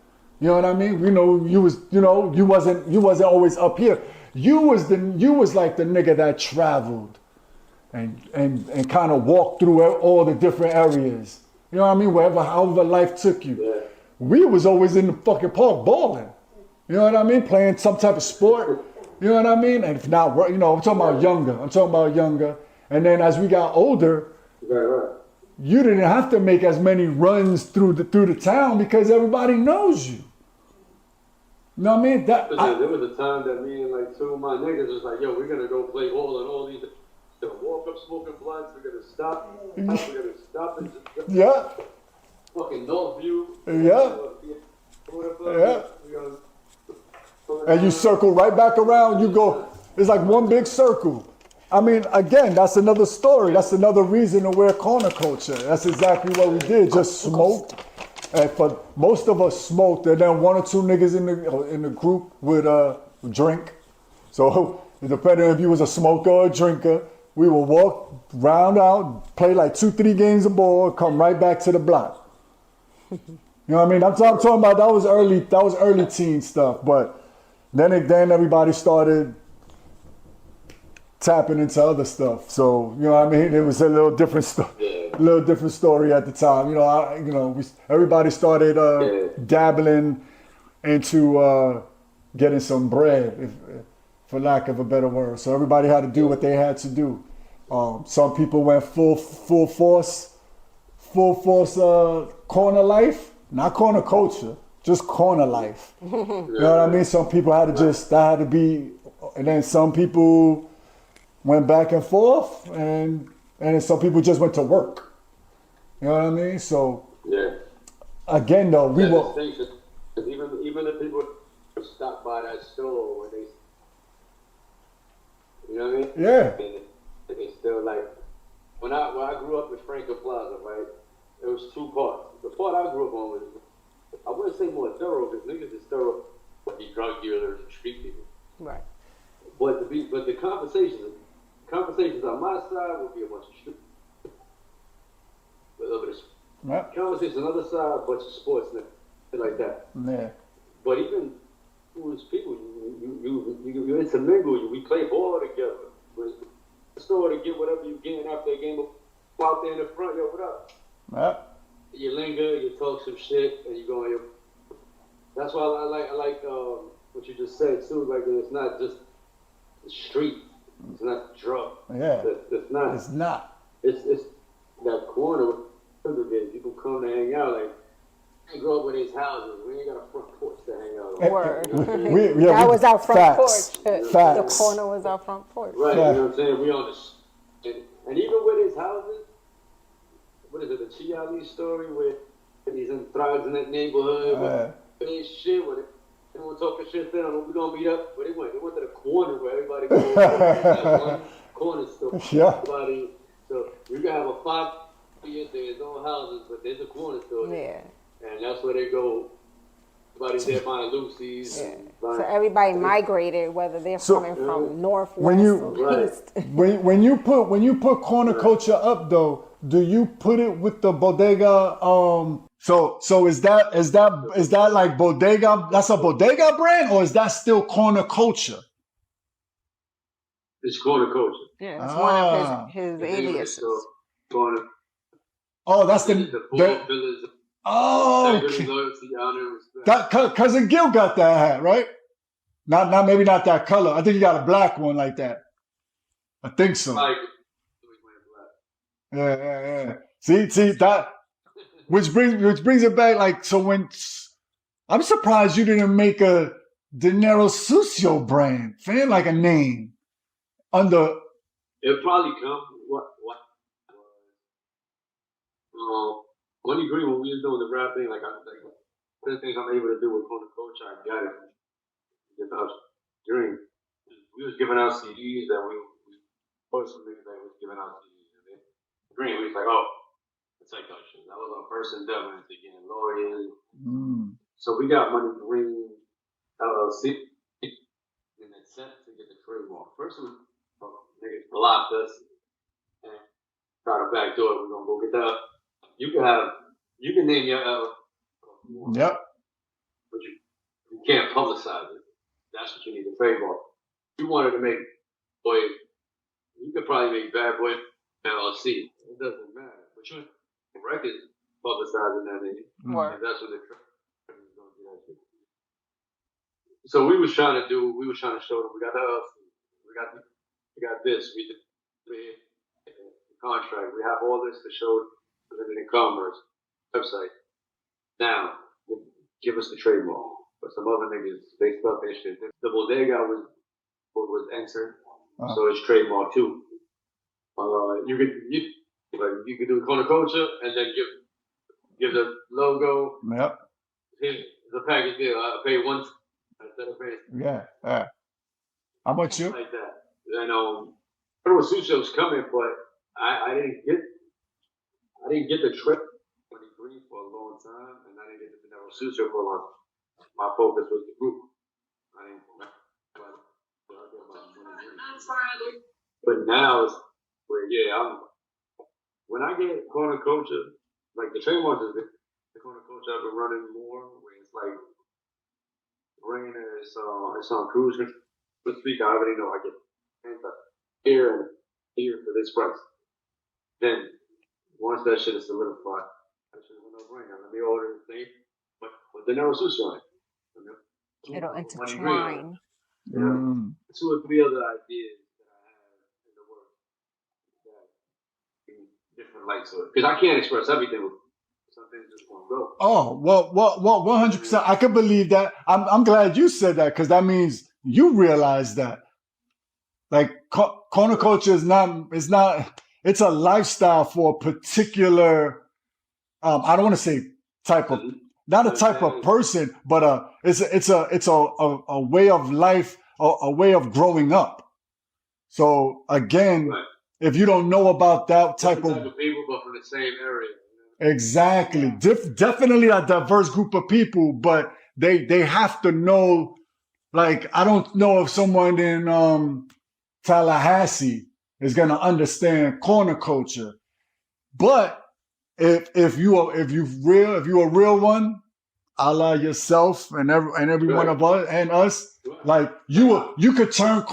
You know what I mean? We know you was, you wasn't always up here. You was like the nigga that traveled and kind of walked through all the different areas. You know what I mean? However life took you. Yeah. We was always in the fucking park balling. You know what I mean? Playing some type of sport. You know what I mean? And if not, I'm talking about younger. And then as we got older, you didn't have to make as many runs through the town because everybody knows you. You know what I mean? There was a time that me and like two of my niggas was like, yo, we're gonna go play ball and all these. We're gonna walk up smoking blunts. We're gonna stop. We're gonna stop and just. Yeah. Fucking Northview. Yeah. And you circle right back around. You go. It's like one big circle. I mean, again, that's another story. That's another reason to wear corner culture. That's exactly what we did. Just smoked. And for most of us smoked, and then one or two niggas in the group would drink. So depending if you was a smoker or a drinker, we would walk round out, play like 2-3 games of ball, come right back to the block. You know what I mean? I'm talking about that was early teen stuff, but then everybody started tapping into other stuff. So, you know what I mean? It was a little different story at the time. Everybody started dabbling into getting some bread, for lack of a better word. So everybody had to do what they had to do. Some people went full force corner life, not corner culture, just corner life. You know what I mean? Some people had to be, and then some people went back and forth, and then some people just went to work. You know what I mean? So again, though, we were even if people stop by that store when they, you know what I mean? Yeah. And they still like when I grew up in Franklin Plaza, right? There was two parts. The part I grew up on was, I wouldn't say more thorough, because niggas is thorough, but be drug dealers and street people. Right. But the conversations on my side would be a bunch of street. Conversations on the other side, a bunch of sports and shit like that. Yeah. But even with people, you intermingle. We play ball together. We're in the store to get whatever you getting after a game. Out there in the front, yo, what up? Yeah. You linger, you talk some shit, and you go on your. That's why I like what you just said too. Like, it's not just the street. It's not drug. Yeah. That's not. It's not. It's that corner. People come to hang out. Like, I grew up with these houses. We ain't got a front porch to hang out on. Word. That was our front facts. porch. Facts. The corner was our front porch. Right, Yeah. you know what I'm saying? We on the and even with his houses, what is it, the Chiali story where he's in thugs in that neighborhood with this shit, where they don't talking shit there, we're gonna meet up. But they went to the corner where everybody goes. That one corner store. Yeah. Everybody, so you can have a 5 years, there's no houses, but there's a corner store. Yeah. And that's where they go. Everybody's there buying Lucy's. Yeah. Buying, So everybody migrated, whether they're coming from north, when west, you- or Right. east. When you put corner culture up though, do you put it with the bodega? So is that like bodega? That's a bodega brand, or is that still corner culture? It's corner culture. Yeah, it's one of his The name of it, aliases. so, corner. Oh, that's The the four pillars of oh, integrity, okay. loyalty, honor, and respect. That cousin Gil got that hat, right? Not maybe not that color. I think he got a black one like that. I think so. Like, Yeah. See that, which brings it back. Like, so when I'm surprised you didn't make a Dinero Sucio brand, fam, like a name under. it'll probably come. Money Green, when we was doing the rap thing, one of the things I'm able to do with corner culture, I got it. Get the dream. We was giving out CDs that we put some niggas that was giving out CDs. And then Green, we was like, oh, it's like that shit. That was our first endeavor into getting lawyers. So we got Money Green LLC and then sent to get the trademark. First one, niggas blocked us and try to backdoor it. We're gonna go get that. You can name your Yep. but you can't publicize it. That's what you need to trademark. You wanted to make boy, you could probably make Bad Boy LLC. It doesn't matter. But you records publicizing that name. Word. And that's what they're gonna do that shit. So we was trying to show them we got this, we did the contract, we have all this to show limited commerce website. Now, give us the trademark. But some other niggas, they stuck that shit. The bodega was entered, so it's trademark too. You could do corner culture and then give the logo. Yep. Here's the package deal. I pay once instead of paying. Yeah. How much you? Like that. And I know Sushio's coming, but I didn't get the trip when he green for a long time, and I didn't get the Dinero Sucio for a long time. My focus was the group. But now it's where when I get corner culture, like the trademark is the corner culture I've been running more, where it's like bringing it's on cruise control. Let's speak. I already know I get here for this price. Then once that shit is solidified, that shit is no brainer. Let me order the thing, but with the Dinero Sucio on it. It'll intertwine. Yeah. 2 or 3 other ideas that I have in the works that bring different lights to it. Because I can't express everything with some things just won't go. Oh, well, 100%. I can believe that. I'm glad you said that, because that means you realize that. Like, corner culture is not, it's a lifestyle for a particular, I don't want to say type of, not a type of person, but it's a way of life, a way of growing up. So again, if you don't know about that type of people, but from the same area. Exactly. Definitely a diverse group of people, but they have to know, like, I don't know if someone in Tallahassee is gonna understand corner culture. But if you're a real one, a la yourself and every one of us and us, like you could turn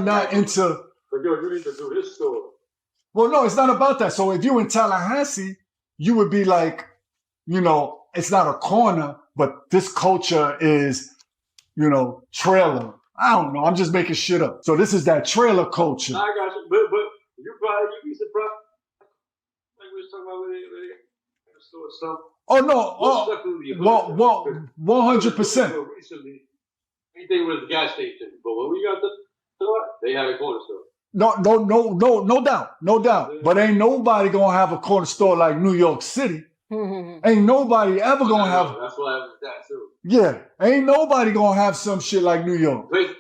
that into. But you need to do this story. Well, no, it's not about that. So if you're in Tallahassee, you would be like, it's not a corner, but this culture is, trailer. I don't know. I'm just making shit up. So this is that trailer culture. I got you, but you'd be surprised. Like we was talking about with the store stuff. Oh no. Most definitely a hood Well, stuff. 100%. Recently, anything was a gas station, but when we got the store, they had a corner store. No doubt. But ain't nobody gonna have a corner store like New York City. Ain't nobody ever gonna have. That's why I was that too. Yeah, ain't nobody gonna have some shit like New York. Like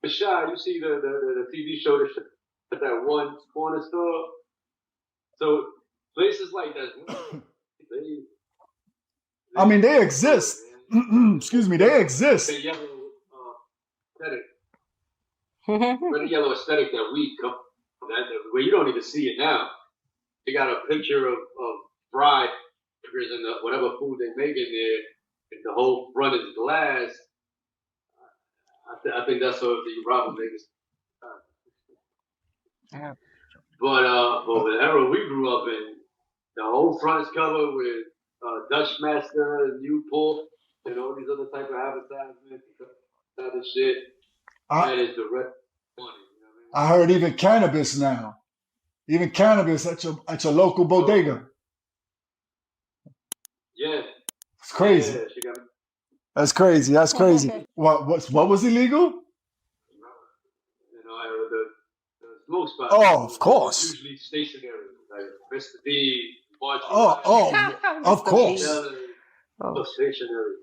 the Shy, you see the TV show that one corner store. So places like that, I mean, they exist. Excuse me, they exist. The yellow aesthetic, the yellow aesthetic that we come where you don't even see it now. They got a picture of fried burgers and whatever food they make in there, and the whole front is glass. I think that's what the problem is. But the era we grew up in, the whole front's covered with Dutch Master and Newport and all these other type of advertisements, other shit. That is the red money. You know what I heard even cannabis now. Even cannabis at your local bodega. Yeah. It's crazy. Yeah, she got That's crazy. That's crazy. What was illegal? The smoke spot. Oh, of course. Usually stationary, like Mr. D, Martin. Of course. Stationary.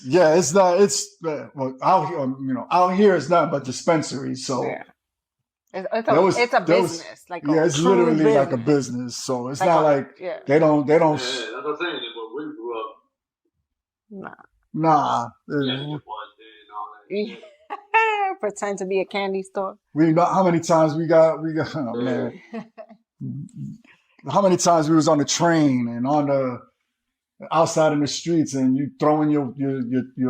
Yeah, it's not. It's well, out here it's not but dispensaries. So yeah. It's a business. It's literally business. like a business. So it's not like they don't. Yeah, that's what I'm saying. When we grew up, nah. Pretend to be a candy store. We know how many times we got. Oh, man. How many times we was on the train and on the outside in the streets and you throwing your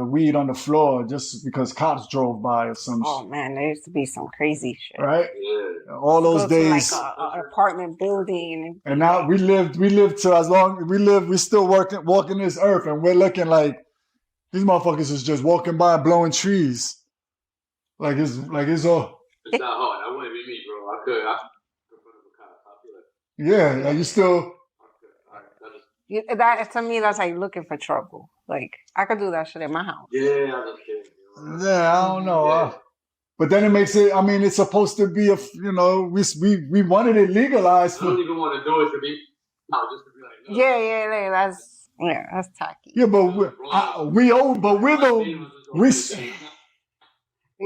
weed on the floor just because cops drove by or some shit. Man, there used to be some crazy shit. Right? Yeah. All those days. Like an apartment building. And now we lived to as long we still walking this earth and we're looking like these motherfuckers is just walking by and blowing trees. Like it's all. It's not hard. That wouldn't be me, bro. I could. Yeah, you still. That to me, that's like looking for trouble. Like I could do that shit in my house. Yeah, I just kidding. Yeah, I don't know. Yeah. But then it makes it. I mean, it's supposed to be we wanted it legalized. I don't even want to do it to be. No, just to be like. No. That's tacky. Yeah, but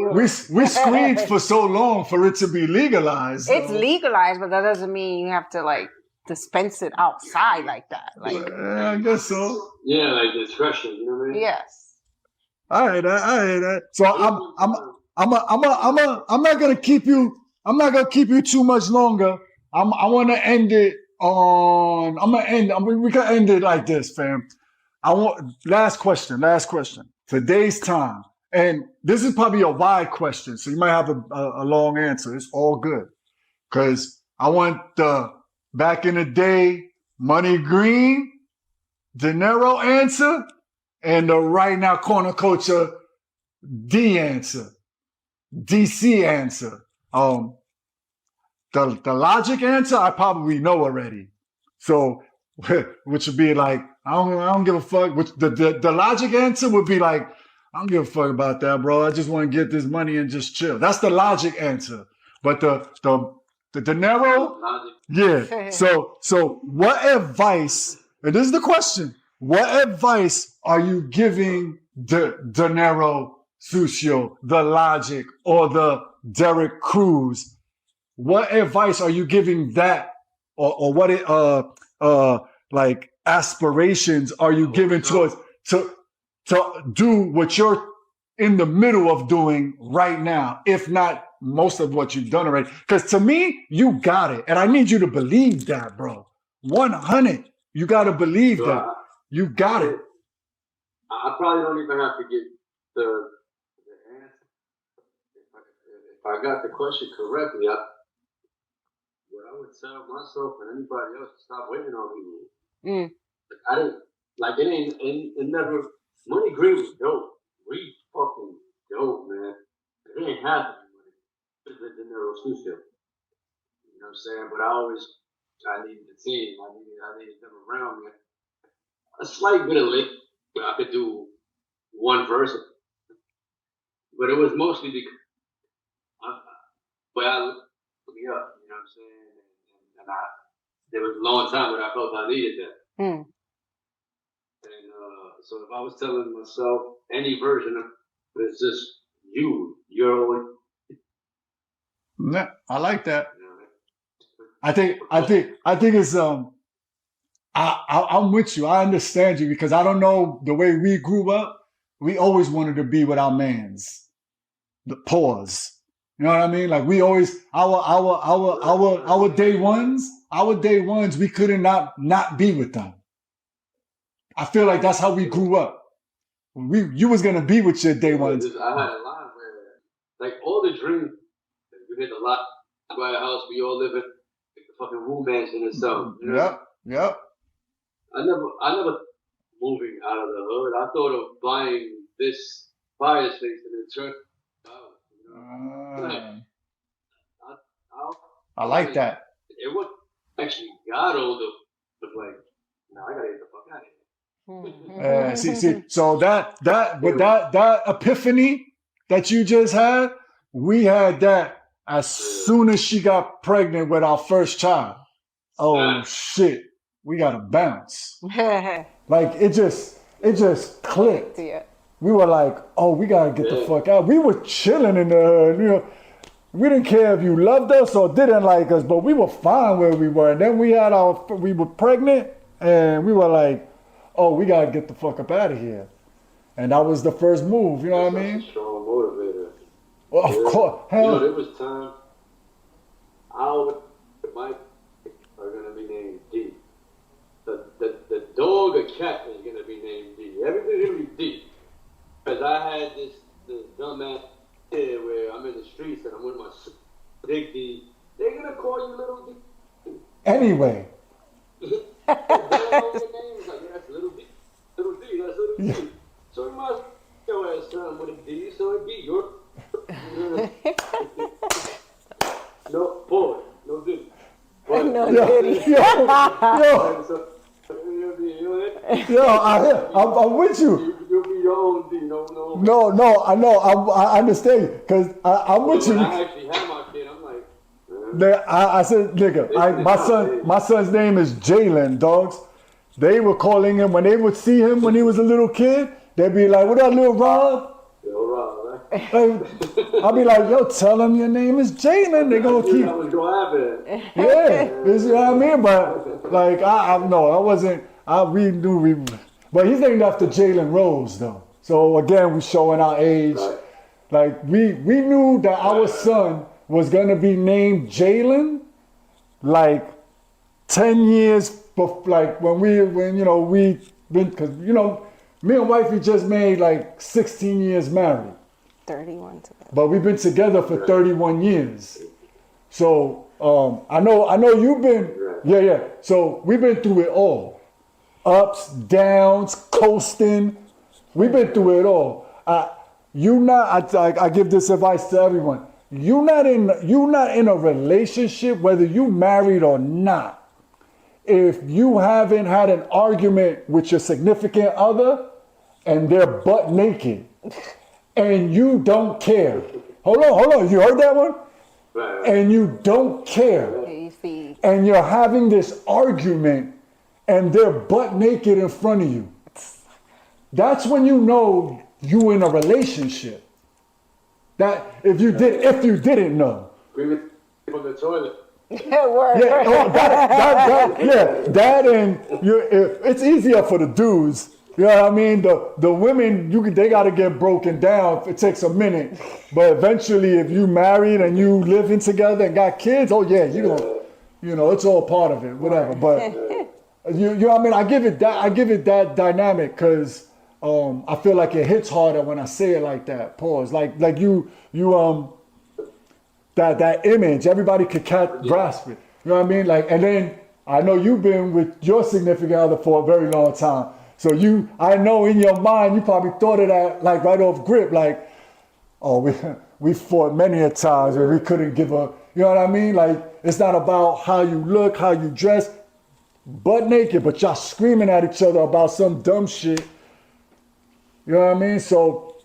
we screamed for so long for it to be legalized. It's legalized, but that doesn't mean you have to like dispense it outside like that. Like I guess so. Yeah, like discretion. You know what I mean? Yes. All right, that. So I'm not gonna keep you. I'm not gonna keep you too much longer. I want to end it on. We can end it like this, fam. Last question. Today's time. And this is probably a wide question, so you might have a long answer. It's all good. Because I want the back in the day, Money Green, De Niro answer, and the right now corner culture, D answer, DC answer. The logic answer, I probably know already. So, which would be like, I don't give a fuck. Which the logic answer would be like, I don't give a fuck about that, bro. I just want to get this money and just chill. That's the logic answer. But the De Niro, yeah. So what advice? And this is the question: what advice are you giving De Niro, Sucio, the Logic, or the Derek Cruz? What advice are you giving that, or what like aspirations are you giving towards to do what you're in the middle of doing right now, if not most of what you've done already? Because to me, you got it. And I need you to believe that, bro. 100. You got to believe that. You got it. I probably don't even have to get the answer. If I got the question correctly, what I would tell myself and anybody else to stop waiting on people. I didn't, like, it never. Money Green was dope. We fucking dope, man. It ain't happening with the dinero sucio. You know what I'm saying? But I needed the team. I needed them around me. A slight bit of lick, but I could do one verse, but it was mostly because but I put me up. You know what I'm saying? And there was a long time when I felt I needed that. Mm. And so if I was telling myself any version of it's just you're own. Nah, I like that. You know, I think it's I'm with you. I understand you because I don't know the way we grew up. We always wanted to be with our mans, the pause. You know what I mean? Like we always our day ones. We couldn't not be with them. I feel like that's how we grew up. You was gonna be with your day ones. I had a line where like all the dreams you hit a lot by a house we all live in like the fucking room mansion and stuff. You know? Yep. I never moving out of the hood. I thought of buying this fire station and turn out. You know? I like that. It was actually got older to play. Now I gotta get the fuck out of here. See. So that epiphany that you just had, we had that as soon as she got pregnant with our first child. Oh shit, we gotta bounce. Like it just clicked. Yeah. We were like, oh, we gotta get the fuck out. We were chilling in the hood, you know. We didn't care if you loved us or didn't like us, but we were fine where we were. And then we were pregnant, and we were like, oh, we gotta get the fuck up out of here. And that was the first move, you know what I mean? That's a strong motivator. Well, of course. Hell, there was time my are gonna be named D. The dog or cat is gonna be named D. Everything's gonna be D. Because I had this dumbass kid where I'm in the streets and I'm with my big D. They're gonna call you little D. Anyway. They don't know your name. It's like, yeah, that's little D. Little D, that's little D. So you must go ass son with a D, so it be your no boy, no D. But, No, I'm with you. You'll be your own D, no. No, I know, I understand because I'm with you. When I actually had my kid, I'm like, I said, nigga, my son's name is Jalen, dogs. They were calling him when they would see him when he was a little kid. They'd be like, "What up, little Rob?" Yo, Rob, right? I'll be like, "Yo, tell him your name is Jalen." They gonna keep. I was gonna have it. Yeah, you see what I mean? But like, I wasn't. We knew but he's named after Jalen Rose though. So again, we showing our age. Right. Like we knew that our son was gonna be named Jalen, like 10 years before, like when we been, because me and wifey just made like 16 years married. 31 together. But we've been together for 31 years. So I know you've been, yeah. So we've been through it all. Ups, downs, coasting. We've been through it all. I give this advice to everyone. You're not in a relationship, whether you married or not. If you haven't had an argument with your significant other and they're butt naked and you don't care. Hold on. You heard that one? And you don't care. And you're having this argument and they're butt naked in front of you. That's when you know you in a relationship. That if you didn't know. From the toilet. That and it's easier for the dudes. You know what I mean? The women, they got to get broken down. It takes a minute, but eventually, if you married and you living together and got kids, oh yeah, it's all part of it, whatever. But you know what I mean? I give it that dynamic because I feel like it hits harder when I say it like that. Pause. Like you that image, everybody could grasp it. You know what I mean? Like, and then I know you've been with your significant other for a very long time. So I know in your mind, you probably thought of that like right off grip. Like, Oh, we fought many a times where we couldn't give a, you know what I mean? Like, it's not about how you look, how you dress, butt naked, but y'all screaming at each other about some dumb shit. You know what I mean? So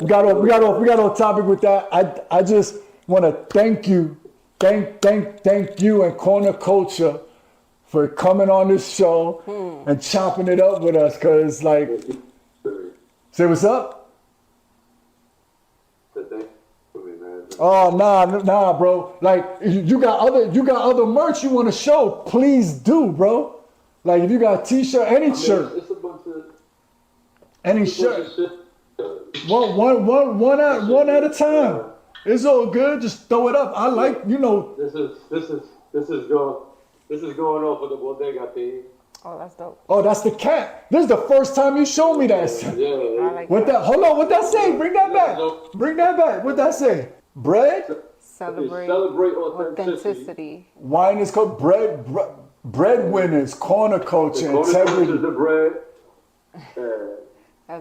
we got off topic with that. I just want to thank you and Corner Culture for coming on this show and chopping it up with us. Cause like, say what's up? Oh nah, bro. Like you got other merch you want to show? Please do, bro. Like if you got a t-shirt, any shirt, it's a bunch of any shirt. One at a time. It's all good. Just throw it up. I like, you know. This is going off of the bodega thing. Oh, that's dope. Oh, that's the cat. This is the first time you showed me that. Yeah. I like What that? Hold on. What that say? Bring that back. Bring that back. What that say? Bread. Celebrate authenticity. Wine is called bread. Breadwinners, corner culture, integrity. Is the bread.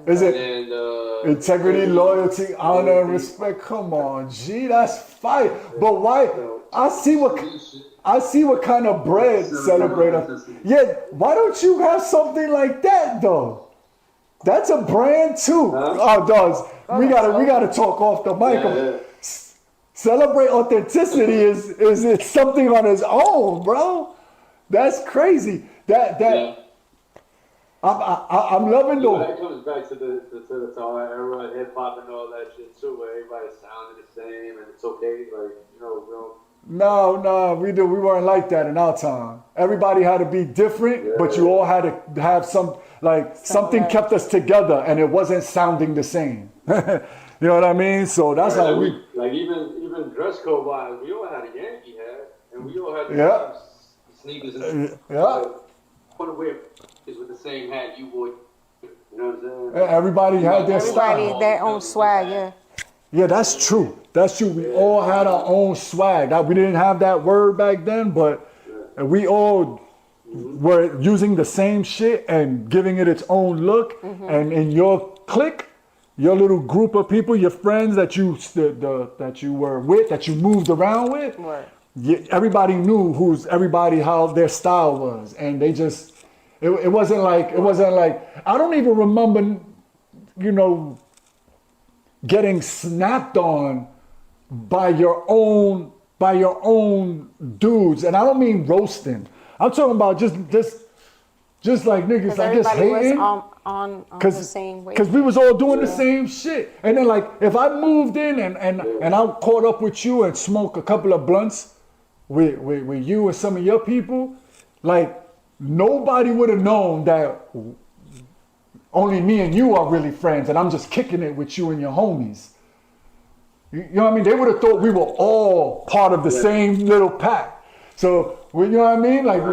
Is it And integrity, loyalty, honor, and respect? Come on, G, that's fire. But why? I see what kind of bread celebrate. Yeah, why don't you have something like that though? That's a brand too. Oh, dogs. We gotta talk off the mic. Yeah. Celebrate authenticity is it something on its own, bro. That's crazy. Yeah. I'm loving That comes back to the era, hip hop and all that shit too, where everybody sounded the same and it's okay, like we don't. No, we weren't like that in our time. Everybody had to be different, but you all had to have something kept us together, and it wasn't sounding the same. You know what I mean? So that's how we even dress code wise, we all had a Yankee hat, and we all had the sneakers and put away with the same hat you would. You know what I'm saying? Everybody had their style. Everybody their own swag, yeah. Yeah, that's true. We all had our own swag. We didn't have that word back then, but we all were using the same shit and giving it its own look. And in your clique, your little group of people, your friends that you were with, that you moved around with, everybody knew how their style was, and they just it wasn't like I don't even remember, getting snapped on by your own dudes, and I don't mean roasting. I'm talking about just like niggas, I guess hating. On the same way. Because we was all doing the same shit. And then like if I moved in and I caught up with you and smoked a couple of blunts with you and some of your people, like nobody would have known that only me and you are really friends and I'm just kicking it with you and your homies. You know what I mean? They would have thought we were all part of the same little pack. So, you know what I mean? Like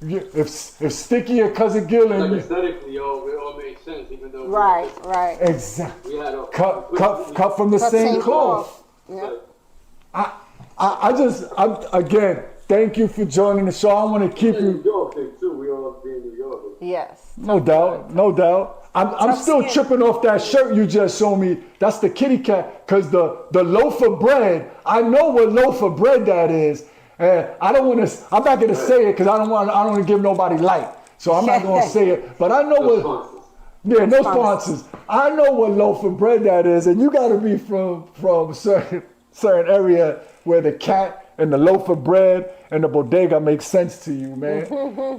if Sticky or Cousin Gil and aesthetically, it all made sense, even though right. Exactly. We had a cut from the same cloth. Yeah. Again, thank you for joining the show. I want to keep you. New York thing too. We all be in New York. Yes. No doubt. I'm still tripping off that shirt you just showed me. That's the kitty cat, cause the loaf of bread. I know what loaf of bread that is. And I'm not gonna say it because I don't want to give nobody light. So I'm not gonna say it. But I know no sponsors. I know what loaf of bread that is, and you gotta be from a certain area where the cat and the loaf of bread and the bodega makes sense to you, man.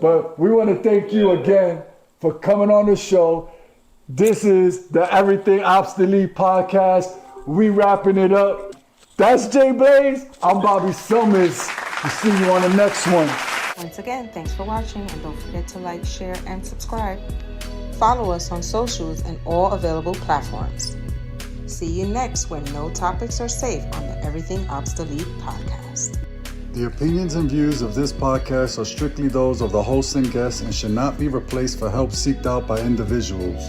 But we want to thank you again for coming on the show. This is the Everything Obsolete podcast. We wrapping it up. That's Jay Blaze. I'm Bobby Summers. We'll see you on the next one. Once again, thanks for watching, and don't forget to like, share, and subscribe. Follow us on socials and all available platforms. See you next when no topics are safe on the Everything Obsolete podcast. The opinions and views of this podcast are strictly those of the hosts and guests and should not be replaced for help seeked out by individuals.